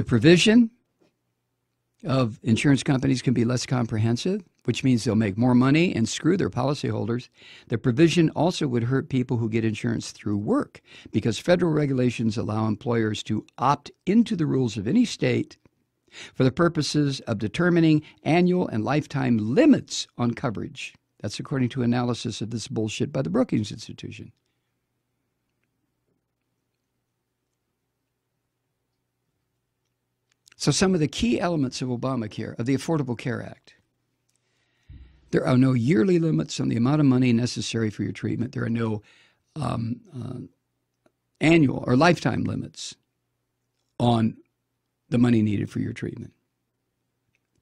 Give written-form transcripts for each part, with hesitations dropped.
The provision of insurance companies can be less comprehensive, which means they'll make more money and screw their policyholders. The provision also would hurt people who get insurance through work because federal regulations allow employers to opt into the rules of any state for the purposes of determining annual and lifetime limits on coverage. That's according to analysis of this bullshit by the Brookings Institution. So some of the key elements of Obamacare, of the Affordable Care Act. There are no yearly limits on the amount of money necessary for your treatment. There are no annual or lifetime limits on the money needed for your treatment.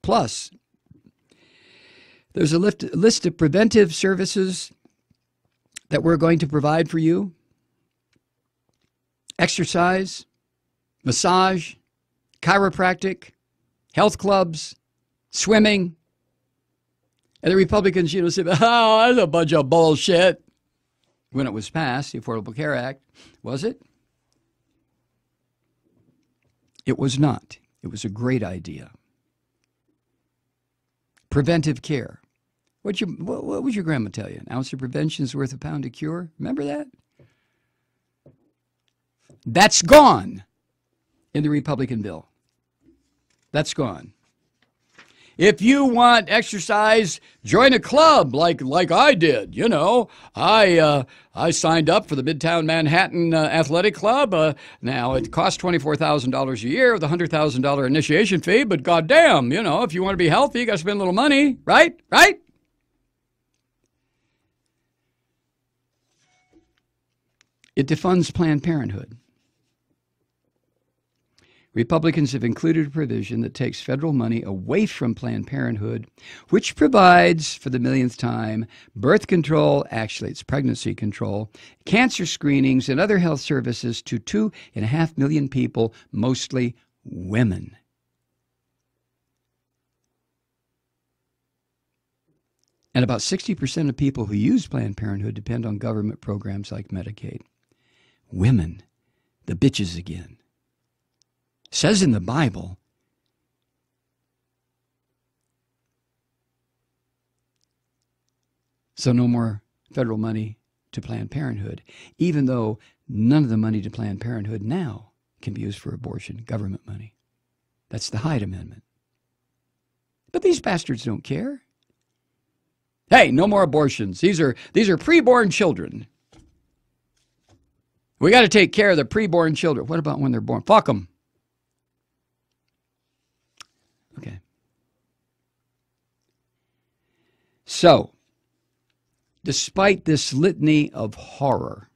Plus, there's a list of preventive services that we're going to provide for you. Exercise, massage, chiropractic, health clubs, swimming. And the Republicans, said, oh, that's a bunch of bullshit. When it was passed, the Affordable Care Act, was it? It was not. It was a great idea. Preventive care. What would your grandma tell you? An ounce of prevention is worth a pound of cure? Remember that? That's gone in the Republican bill. That's gone. If you want exercise, join a club like I did. I signed up for the Midtown Manhattan Athletic Club. Now, it costs $24,000 a year with a $100,000 initiation fee, but goddamn, if you want to be healthy, you got to spend a little money, right? Right? It defunds Planned Parenthood. Republicans have included a provision that takes federal money away from Planned Parenthood, which provides, for the millionth time, birth control, actually it's pregnancy control, cancer screenings, and other health services to 2.5 million people, mostly women. And about 60% of people who use Planned Parenthood depend on government programs like Medicaid. Women, the bitches again. Says in the Bible, so no more federal money to Planned Parenthood, even though none of the money to Planned Parenthood now can be used for abortion, government money. That's the Hyde Amendment. But these bastards don't care. Hey, no more abortions. These are preborn children. We got to take care of the preborn children. What about when they're born? Fuck them. Okay. So, despite this litany of horror,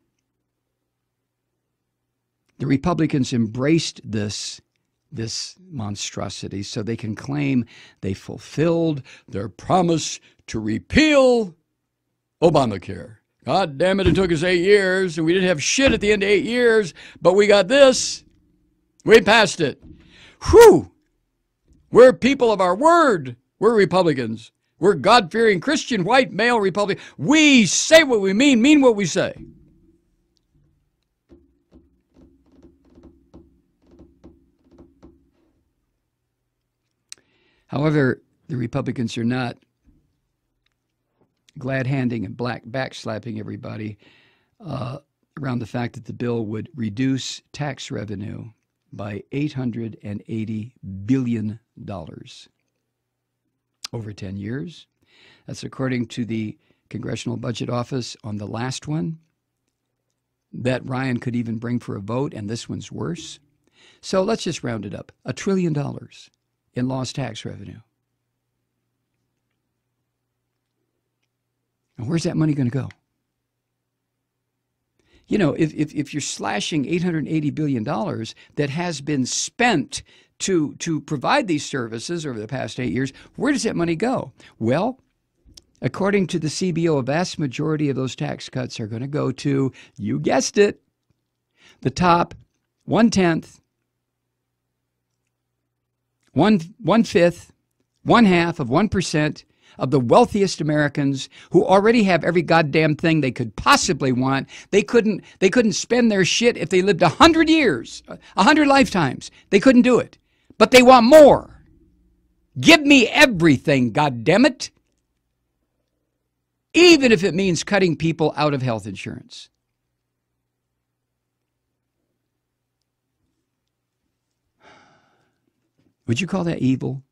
the Republicans embraced this monstrosity so they can claim they fulfilled their promise to repeal Obamacare. God damn it, it took us 8 years, and we didn't have shit at the end of 8 years, but we got this. We passed it. Whew! We're people of our word. We're Republicans. We're God-fearing Christian white male Republicans. We say what we mean what we say. However, the Republicans are not glad-handing and backslapping everybody around the fact that the bill would reduce tax revenue by $880 billion over 10 years. That's according to the Congressional Budget Office on the last one that Ryan could even bring for a vote, and this one's worse. So let's just round it up. $1 trillion in lost tax revenue. And where's that money going to go? If you're slashing $880 billion that has been spent to provide these services over the past 8 years, where does that money go? Well, according to the CBO, a vast majority of those tax cuts are going to go to, you guessed it, the top 1/10, 1/5, 1/2 of 1% of the wealthiest Americans who already have every goddamn thing they could possibly want. They couldn't spend their shit if they lived 100 years, 100 lifetimes. They couldn't do it. But they want more. Give me everything, goddammit. Even if it means cutting people out of health insurance. Would you call that evil?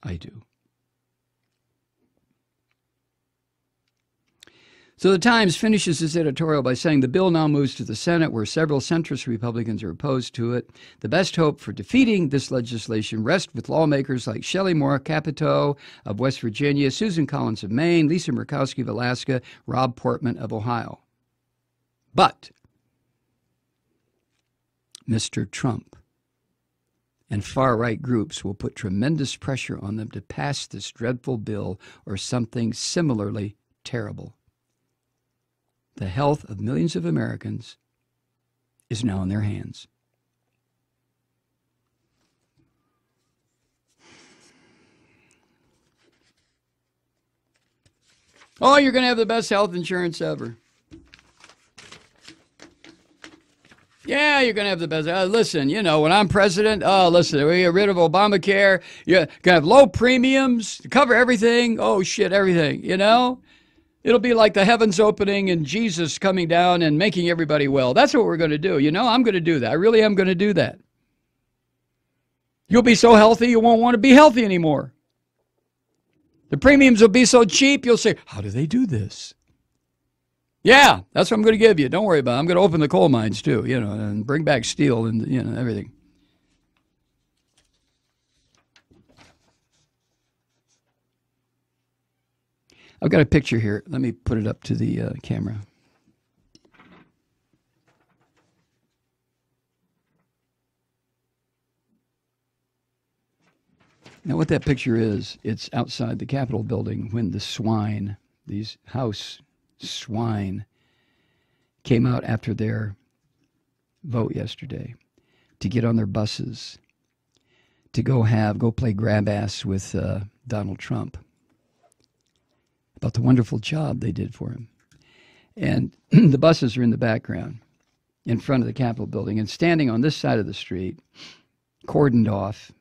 I do. So the Times finishes its editorial by saying the bill now moves to the Senate, where several centrist Republicans are opposed to it. The best hope for defeating this legislation rests with lawmakers like Shelley Moore Capito of West Virginia, Susan Collins of Maine, Lisa Murkowski of Alaska, Rob Portman of Ohio. But Mr. Trump and far-right groups will put tremendous pressure on them to pass this dreadful bill or something similarly terrible. The health of millions of Americans is now in their hands. Oh, you're going to have the best health insurance ever. Yeah, you're going to have the best. Listen, you know, when I'm president, listen, we get rid of Obamacare. You're going to have low premiums to cover everything. Oh, shit, everything, you know? It'll be like the heavens opening and Jesus coming down and making everybody well. That's what we're going to do. You know, I'm going to do that. I really am going to do that. You'll be so healthy, you won't want to be healthy anymore. The premiums will be so cheap, you'll say, how do they do this? Yeah, that's what I'm going to give you. Don't worry about it. I'm going to open the coal mines too, you know, and bring back steel and, you know, everything. I've got a picture here. Let me put it up to the camera. Now, what that picture is, it's outside the Capitol building when the swine, these house swine, came out after their vote yesterday to get on their buses to go play grab ass with Donald Trump about the wonderful job they did for him. And the buses are in the background in front of the Capitol building, and standing on this side of the street, cordoned off,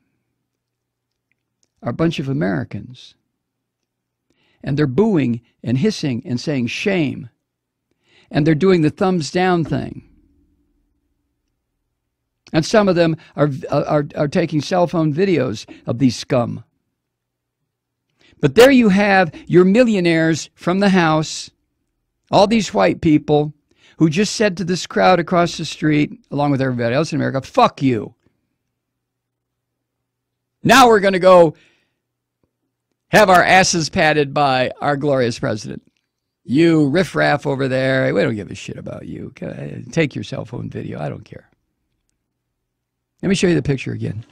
are a bunch of Americans. And they're booing and hissing and saying shame. And they're doing the thumbs down thing. And some of them are taking cell phone videos of these scum. But there you have your millionaires from the House, all these white people who just said to this crowd across the street, along with everybody else in America, fuck you. Now we're going to go have our asses patted by our glorious president. You riffraff over there, we don't give a shit about you. Take your cell phone video. I don't care. Let me show you the picture again.